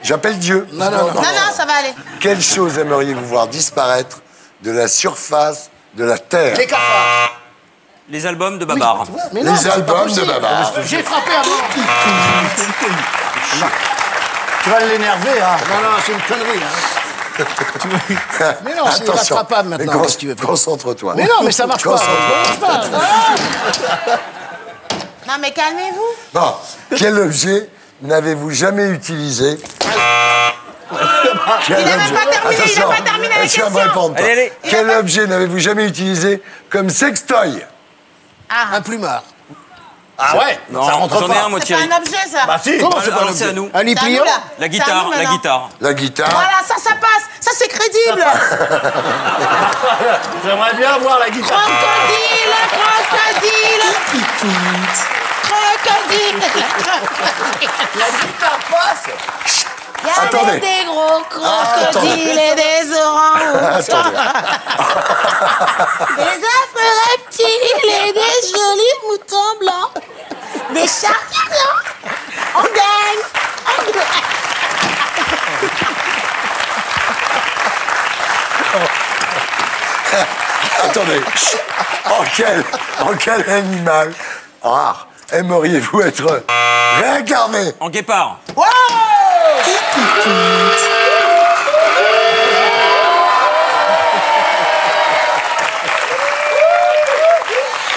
j'appelle Dieu. Non, non, non. Non, non, ça va aller. Quelle chose aimeriez-vous voir disparaître de la surface de la Terre? Les cafards. Les albums de Babar. Mais non, Les c'est pas albums de possible. Babar. J'ai frappé avant. Tu vas l'énerver, hein. Non, non, c'est une connerie. Hein. Mais non, c'est Attention, rattrapable mais maintenant. Qu'est-ce que tu veux faire? concentre-toi. Mais non, mais ça marche pas. Concentre-toi. Ça marche pas. Non, mais calmez-vous. Bon, quel objet n'avez-vous jamais utilisé? Quel Il n'a même objet- pas terminé, il n'a Attention, pas terminé la je viens de question. répondre, toi. Allez, allez. Quel objet n'avez-vous jamais utilisé comme sextoy? Un plumard. Ah ouais. Non, ça rentre j'en ai pas. un, moi, C'est Thierry. pas un objet, ça. Bah si. Comment c'est pas Alors, un c'est à objet? nous. Un lit C'est à nous, pliant? là. La C'est à guitare, nous, la maintenant. guitare. La guitare. Voilà, ça passe. Ça, c'est crédible. J'aimerais bien voir la guitare. Crocodile, crocodile, Happy Point. crocodile. La guitare passe. Il y avait Attendez. des gros crocodiles et des orangs. Attendez. Des affreux reptiles et des jolis moutons blancs. Des chariots blancs. On gagne. On gagne. Attendez. En quel animal rare aimeriez-vous être réincarné? En guépard. Happy Point.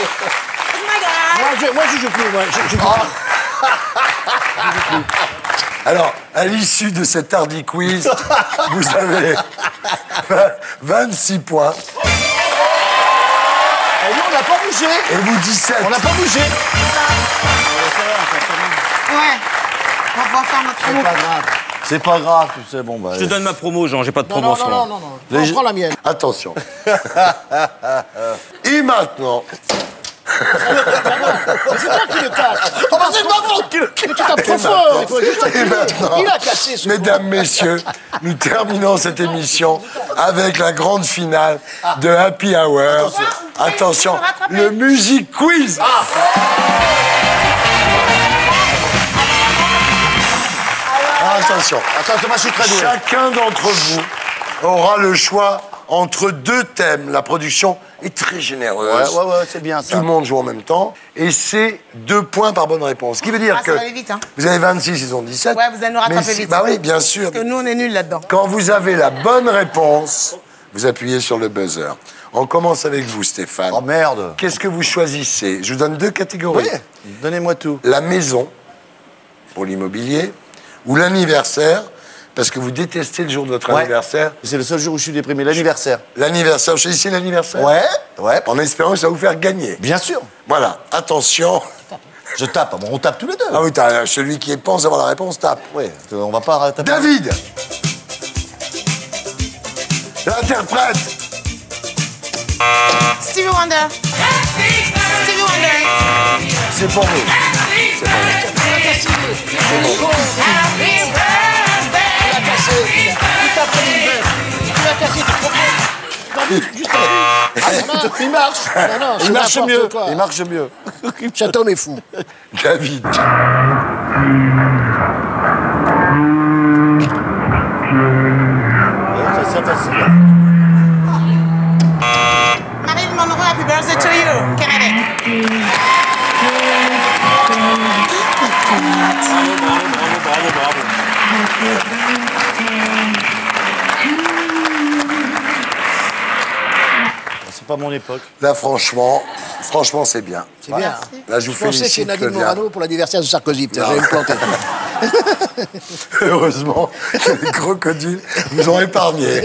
Oh my God. Moi, je joue plus. Moi, je joue plus. Alors, à l'issue de cet hardy quiz, vous avez 26 points Et nous, on n'a pas bougé. et vous 17. On n'a pas bougé. Ouais. On va pouvoir faire notre C'est trou. pas grave. C'est pas grave, tu sais, bon, bah... Je te donne ma promo, Jean, j'ai pas de promo Non, en ce moment. non. On prend la mienne. Attention. Et maintenant, C'est toi qui le casses. Oh, bah, c'est ma faute. Mais tu tapes trop fort. Il faut juste appuyer. maintenant, Il a cassé ce mesdames, messieurs, nous terminons cette émission avec la grande finale de Happy Hour. Attention, le Music Quiz. Attention. Attends, moi je suis très doué. Chacun d'entre vous aura le choix entre deux thèmes. La production est très généreuse. Ouais, c'est bien ça. Tout le monde joue en même temps. Et c'est 2 points par bonne réponse. Ce qui veut dire Ah, que ça va aller vite, hein. vous avez 26, ils ont 17. Ouais, vous allez nous rattraper Mais vite. Bah oui, bien sûr. Parce que nous, on est nuls là-dedans. Quand vous avez la bonne réponse, vous appuyez sur le buzzer. On commence avec vous, Stéphane. Oh merde. Qu'est-ce que vous choisissez? Je vous donne 2 catégories. Oui, donnez-moi tout. La maison, pour l'immobilier, ou l'anniversaire, parce que vous détestez le jour de votre anniversaire. C'est le seul jour où je suis déprimé, l'anniversaire. L'anniversaire, vous choisissez l'anniversaire? Ouais. En espérant que ça va vous faire gagner. Bien sûr. Voilà, attention. Je tape, bon, on tape tous les deux. Ah oui, celui qui pense avoir la réponse tape. Oui, on va pas taper. David, l'interprète. Stevie Wonder. Stevie Wonder. C'est pour vous. C'est pour vous. Il marche. Non, Il marche mieux. Quoi. Il marche mieux. Cet homme est fou. David. C'est facile. Marilyn Monroe, happy birthday to you. Kennedy. C'est pas mon époque. Là, franchement, c'est bien. C'est bien. Là, je vous Je pensais que c'est félicite. Nadine Claudia. Morano pour l'anniversaire de Sarkozy. Putain, j'allais me planter. Heureusement que les crocodiles vous ont épargné.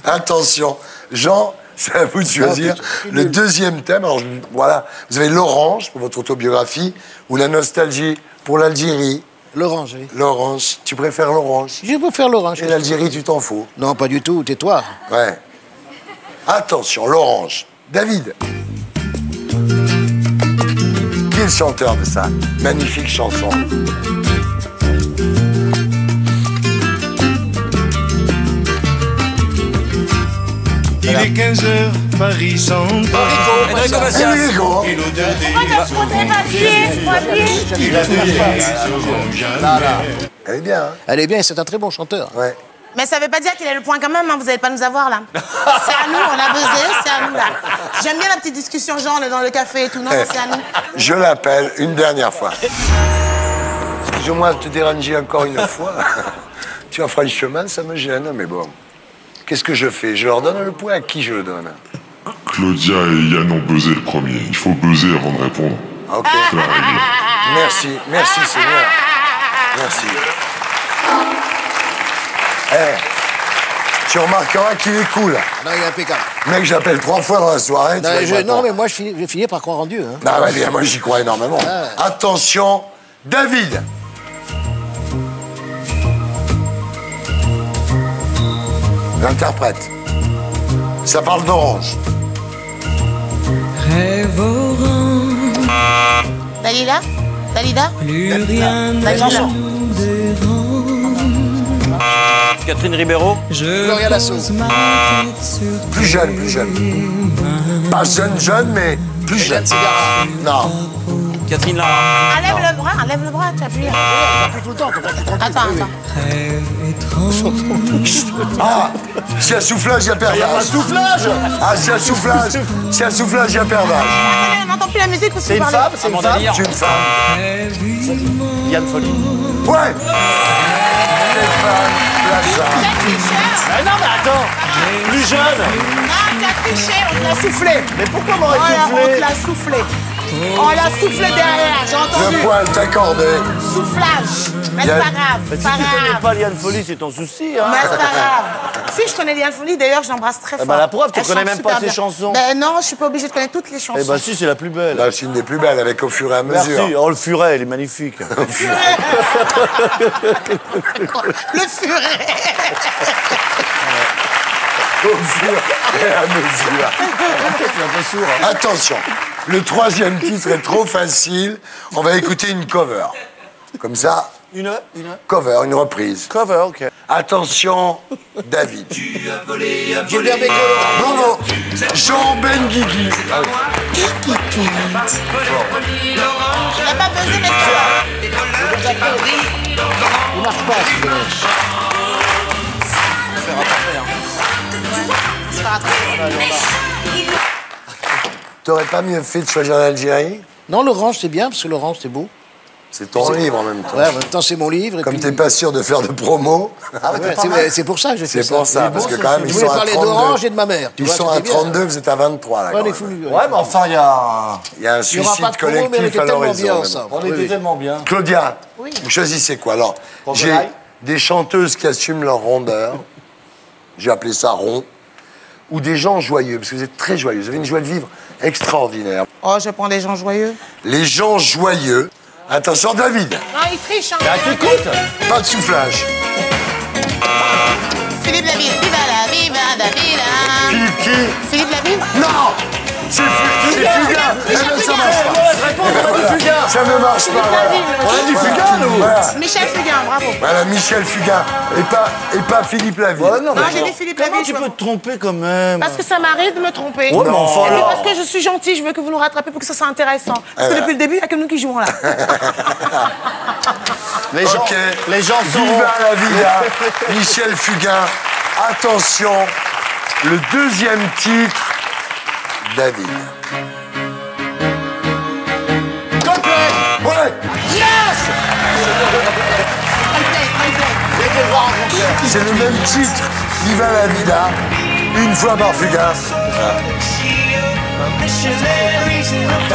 Attention, Jean, c'est à vous de choisir le deuxième thème. Alors, voilà, vous avez l'orange pour votre autobiographie ou la nostalgie pour l'Algérie. L'orange, oui. L'orange, tu préfères l'orange? Je vais faire l'orange. Et l'Algérie, tu t'en fous? Non, pas du tout. Tais-toi. Ouais. Attention, l'orange. David. Qui est le chanteur de ça? Magnifique chanson. Il est 15h, Paris centre. Enrico Macias. Enrico. Et l'odeur Elle est bien, hein? Elle est bien, c'est un très bon chanteur. Ouais. Mais ça veut pas dire qu'il a le point quand même, hein. Vous n'allez pas nous avoir là. C'est à nous, on a buzzé, c'est à nous là. J'aime bien la petite discussion, genre on est dans le café et tout. Non, c'est à nous. Je l'appelle une dernière fois. Excuse-moi de te déranger encore une fois. Tu as franchi le chemin, ça me gêne, mais bon. Qu'est-ce que je fais? Je leur donne le point, à qui je le donne? Claudia et Yann ont buzzé le premier. Il faut buzzer avant de répondre. Ok. C'est la règle. Merci Seigneur. Merci. Tu remarqueras qu'il est cool. Non, il est impeccable. Mec, j'appelle 3 fois dans la soirée. Non, mais moi, je vais finir par croire en Dieu. Hein. Ah ouais, bien, moi j'y crois énormément. Attention, David. L'interprète. Ça parle d'orange. Rêve orange, Dalida? Dalida? plus rien ne Dalida. nous dérange. Catherine Ribeiro. Je Gloria Lasso. pose ma tête sur Plus jeune, plus jeune. Pas jeune, mais plus jeune. Non. Catherine Lara. Enlève le bras, tu appuies. Plus tout le temps, comme ça, tu te rends compte. Attends. rêve étrange. Ah, s'il y a soufflage, il y a perdage. Il n'y a pas de soufflage. Ah, s'il y a soufflage, il y a perdage. Attendez, on n'entend plus la musique parce que C'est une vous femme, parlez. c'est une Amanda femme. Lear. C'est une femme. Rêve immense. Yann Folly. Ouais. Stéphane Plaza. Ah non, mais attends. Plus jeune. Non, tu as triché, on te l'a soufflé. Mais pourquoi m'aurait Voilà, on soufflé? te l'a soufflé. On l'a soufflé derrière, j'ai entendu. Le point est accordé. Soufflage. Mais Il y c'est a- pas grave. Mais si Pas tu connais grave. pas Liane Folly, c'est ton souci, hein. Mais c'est pas grave. Si, je connais Liane Folly, d'ailleurs, je l'embrasse très fort. ben, la preuve, tu Elle connais chante même super pas ses bien. chansons. Ben non, je suis pas obligée de connaître toutes les chansons. Eh ben si, c'est la plus belle. Là, c'est une des plus belles, avec Au fur et à mesure. Merci. Oh, le furet, il est magnifique. Le furet. Au fur et à mesure. Attention, le troisième titre est trop facile. On va écouter une cover. Comme ça, Une cover, une reprise. cover, ok. Attention, David. Gilbert Bécaud. Bravo. Jean Benguigui. Je l'ai pas pesé, mais ça va. Il marche pas, celui-là. Ça va rattraper. T'aurais pas mieux fait de choisir l'Algérie? Non, l'orange, c'est bien, parce que l'orange, c'est beau. C'est ton livre en même temps. Ouais, en même temps, c'est mon livre. et Comme puis- t'es pas sûr de faire de promo, Ouais, c'est pour ça que j'ai fait c'est ça. pour ça. Parce que quand même, Je ils voulais sont à parler 32. d'orange et de ma mère. tu Ils vois, sont à c'était bien. 32, vous êtes à 23 là. Ouais, quand on est même. foutus. Ouais, mais enfin, il y a... Il y a un Il y aura pas suicide de promo, mais on collectif était à tellement l'horizon. bien même. ensemble. On Oui, était oui. tellement bien. Claudia, Oui. vous choisissez quoi? Alors, Pour j'ai Volaille des chanteuses qui assument leur rondeur. J'ai appelé ça rond. Ou des gens joyeux, parce que vous êtes très joyeux. Vous avez une joie de vivre extraordinaire. Oh, je prends des gens joyeux. Les gens joyeux. Attention, David, Non, il triche, hein. tu écoutes? pas de soufflage. Philippe Laville. Viva la viva la vida. Philippe qui? Philippe Laville. Non! C'est Fugain! Eh ben, ça marche pas. Ça ne marche pas, voilà. On a dit Fugain, nous. Voilà. Michel Fugain, bravo. Voilà, Michel Fugain. Et pas Philippe Laville. Ouais, non, Non, mais j'ai dit Philippe comment Laville. tu je peux vois. te tromper quand même? Parce que ça m'arrive de me tromper. Ouais, mais enfin, Et puis alors. parce que je suis gentille, je veux que vous nous rattrapez pour que ça soit intéressant. Parce que depuis le début, il n'y a que nous qui jouons là. Les gens, Ok. les gens sont... Viva la vida. Michel Fugain. Attention, le deuxième titre, David. Ouais! C'est le même titre, Viva la vida, une fois par Fugain.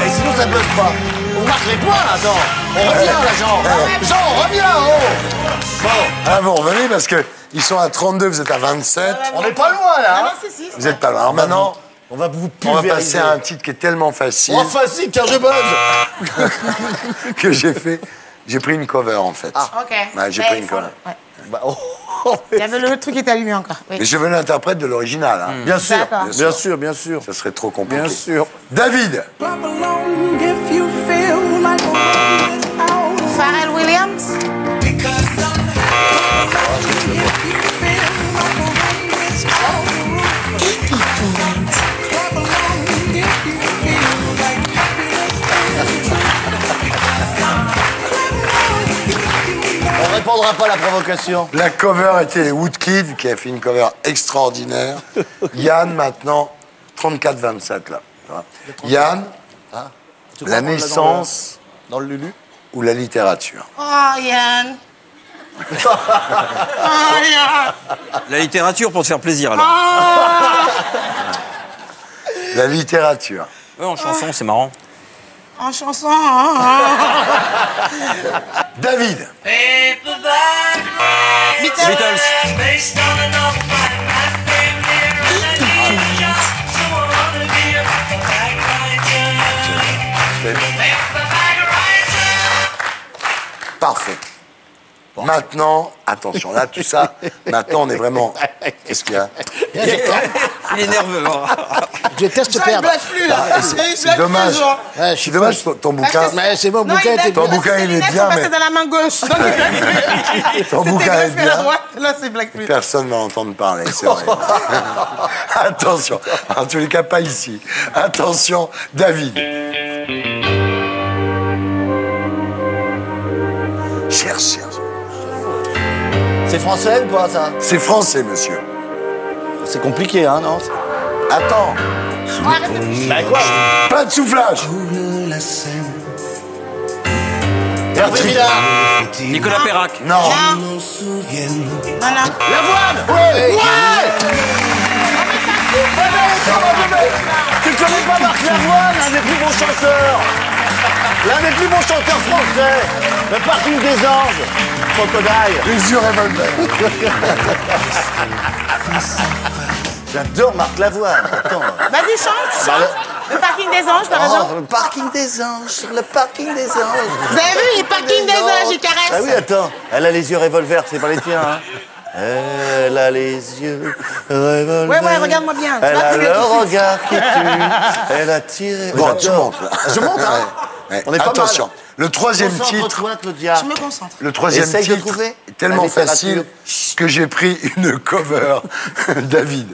Sinon, ça buzz pas. On marque les points, là, attends. On revient, là, Jean. Jean, on revient, oh. Ah, vous revenez parce que ils sont à 32, vous êtes à 27. On n'est pas loin, Ah là. non, hein. si. Vous êtes pas loin. Alors maintenant, On va vous on va pulvériser. passer à un titre qui est tellement facile Oh, facile, car je buzz. que j'ai fait. J'ai pris une cover en fait. Ok. Ouais, j'ai Mais pris une il faut- cover. ouais. Bah, oh. Il y avait le truc qui était allumé encore. Oui. Mais je veux l'interprète de l'original. Hein. Bien sûr, D'accord. bien sûr, bien sûr. Ça serait trop compliqué. Bien sûr. David, Pharrell Williams. On répondra pas à la provocation. la cover était les Woodkid qui a fait une cover extraordinaire. Yann maintenant 34-27 là. Tu vois. Yann, Tu la comprends, là, naissance Dans le Lulu. ou la littérature. Oh, Yann. Oh, Yann. La littérature pour te faire plaisir alors. La littérature. Ouais, en chanson, c'est marrant. En chanson. David, Beatles. Beatles. parfait. Maintenant, attention, là, tout ça, maintenant, on est vraiment... Qu'est-ce qu'il y a? Il est nerveux. hein. Je teste Ça, il perdre. blague plus, là. Il blague C'est dommage. plus, genre. Ouais, C'est dommage, ton Parce bouquin... que Mais c'est mon Non, bouquin il était blague Ton plus, bouquin, parce que il ses est lunettes bien, sont mais- passées dans la main gauche. Donc, il blague plus. Ton C'était bouquin est greffé à la bien. droite. Là, c'est blague plus. Personne ne va entendre parler, c'est vrai. Attention, en tous les cas, pas ici. Attention, David. Cherche. C'est français ou pas, ça? C'est français, monsieur. C'est compliqué, hein, non? Attends, Bah quoi? pas de soufflage. Hervé Villard. Nicolas Perrac. Non. Voilà. Tu connais pas Marc Lavoine, un des plus bons chanteurs? L'un des plus bons chanteurs français. Le parking des anges. Crocodile. Les yeux revolver. J'adore Marc Lavoine. Attends. Vas-y, chante. Le parking des anges, t'as raison. Le parking des anges, sur le parking des anges. Vous avez vu, le parking des anges, il caresse. Ah oui, attends. Elle a les yeux revolver, c'est pas les tiens, hein. Elle a les yeux revolver. Ouais, regarde-moi bien. Elle a le regard qui tue. Elle a tiré. Bon, tu montes, là. Je monte, hein. Ouais. On est pas Attention, mal. le troisième titre. Concentre-toi, Claudia. Je me concentre. Le troisième Essaye de titre trouver est tellement la littérature. facile que j'ai pris une cover David.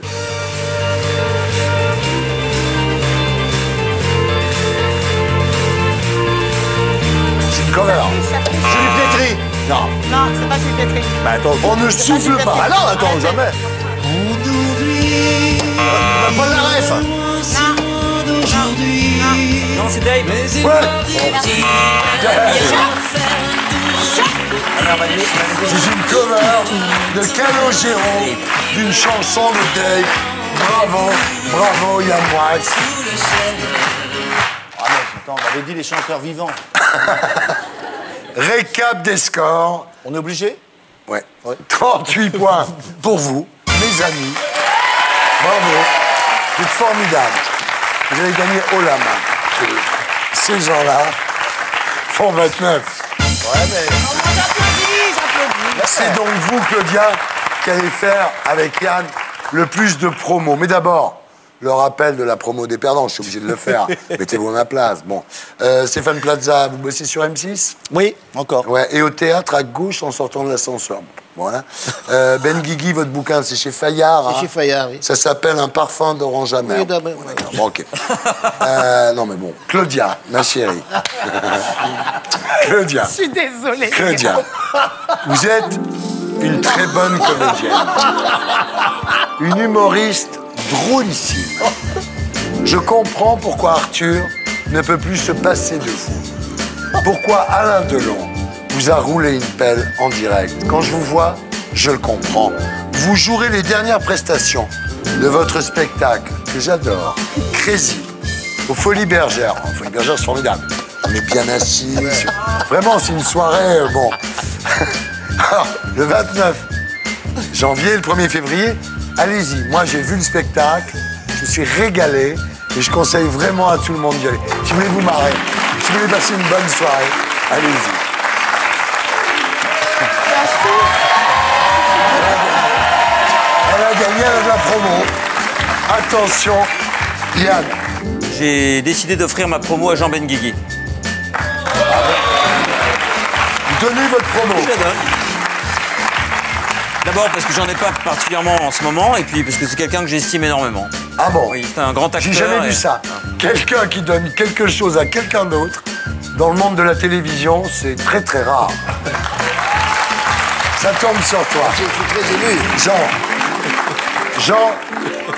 C'est une cover. Julie Pietri. Non. Non, c'est pas Julie Pietri. Bah attends, On ne souffle pas. Ah non, attends, jamais. Paul Naref. Non, c'est Dave. Ouais. C'est une cover de Calogero d'une chanson de Dave. Bravo Yann Wax. Ah non, attends, on avait dit les chanteurs vivants. Récap des scores. On est obligé? Ouais. 38 points pour vous, mes amis. Bravo. Vous êtes formidables. Vous avez gagné haut la main. Et ces gens-là font 29. Ouais, mais... J'applaudis. C'est donc vous, Claudia, qui allez faire avec Yann le plus de promos. Mais d'abord, le rappel de la promo des perdants, je suis obligé de le faire. Mettez-vous à ma place. Bon. Stéphane Plaza, vous bossez sur M6? Oui, encore. Ouais, et au théâtre, à gauche, en sortant de l'ascenseur. Voilà. Ben Guigui, votre bouquin, c'est chez Fayard. C'est chez Fayard, oui. Ça s'appelle Un parfum d'orange amer. Oui, d'accord. Bon, ok. Non, mais bon. Claudia, ma chérie. Claudia. Je suis désolée. Claudia, vous êtes une très bonne comédienne. Une humoriste drôlissime. Je comprends pourquoi Arthur ne peut plus se passer de vous. Pourquoi Alain Delon vous a roulé une pelle en direct. Quand je vous vois, je le comprends. Vous jouerez les dernières prestations de votre spectacle, que j'adore, Crazy, aux Folies Bergères. Oh, Folies Bergères, c'est formidable. On est bien assis. Vraiment, c'est une soirée, bon. Alors, le 29 janvier, le 1er février, allez-y. Moi, j'ai vu le spectacle, je me suis régalé et je conseille vraiment à tout le monde d'y aller. Si vous voulez vous marrer, si vous voulez passer une bonne soirée, allez-y. Elle a gagné avec la promo. Attention, Yann. J'ai décidé d'offrir ma promo à Jean Benguigui. Donnez votre promo. Je la donne. D'abord parce que j'en ai pas particulièrement en ce moment, et puis parce que c'est quelqu'un que j'estime énormément. Ah bon? Oui, c'est un grand acteur. J'ai jamais vu ça. Quelqu'un qui donne quelque chose à quelqu'un d'autre, dans le monde de la télévision, c'est très très rare. Ça tombe sur toi. Je suis très ému. Jean,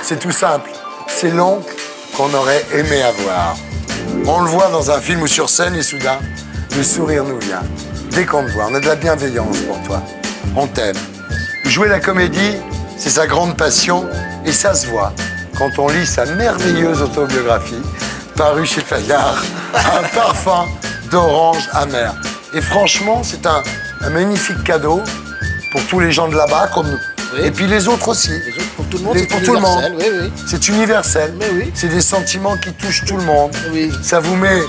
c'est tout simple. C'est l'oncle qu'on aurait aimé avoir. On le voit dans un film ou sur scène et soudain, le sourire nous vient. Dès qu'on te voit, on a de la bienveillance pour toi. On t'aime. Jouer la comédie, c'est sa grande passion et ça se voit quand on lit sa merveilleuse autobiographie parue chez Fayard, Un parfum d'orange amer. Et franchement, c'est un magnifique cadeau pour tous les gens de là-bas comme nous. Oui. Et puis les autres aussi. Les autres, pour tout le monde, Et c'est pour tout le monde. universel, oui, oui. C'est universel. Mais oui. C'est des sentiments qui touchent tout le monde. Oui. Ça vous met...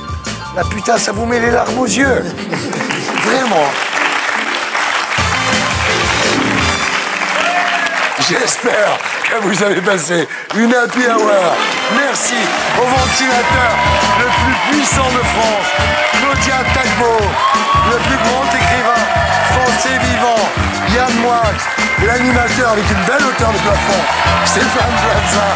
La putain, ça vous met les larmes aux yeux. Vraiment. J'espère que vous avez passé une happy hour. Merci au ventilateur le plus puissant de France, Claudia Tagbo, le plus grand écrivain français vivant, Yann Moix, l'animateur avec une belle hauteur de plafond, Stéphane Plaza,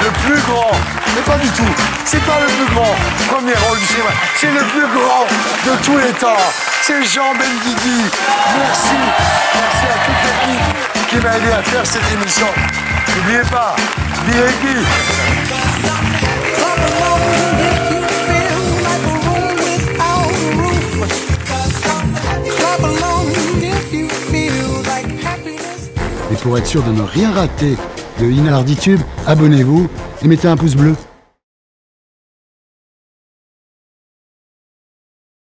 le plus grand, mais pas du tout, c'est pas le plus grand premier rôle du cinéma, c'est le plus grand de tous les temps, c'est Jean Benguigui. Merci, merci à toute l'équipe qui m'a aidé à faire cette émission. N'oubliez pas, Benguigui. Et pour être sûr de ne rien rater de Inarditube, abonnez-vous et mettez un pouce bleu.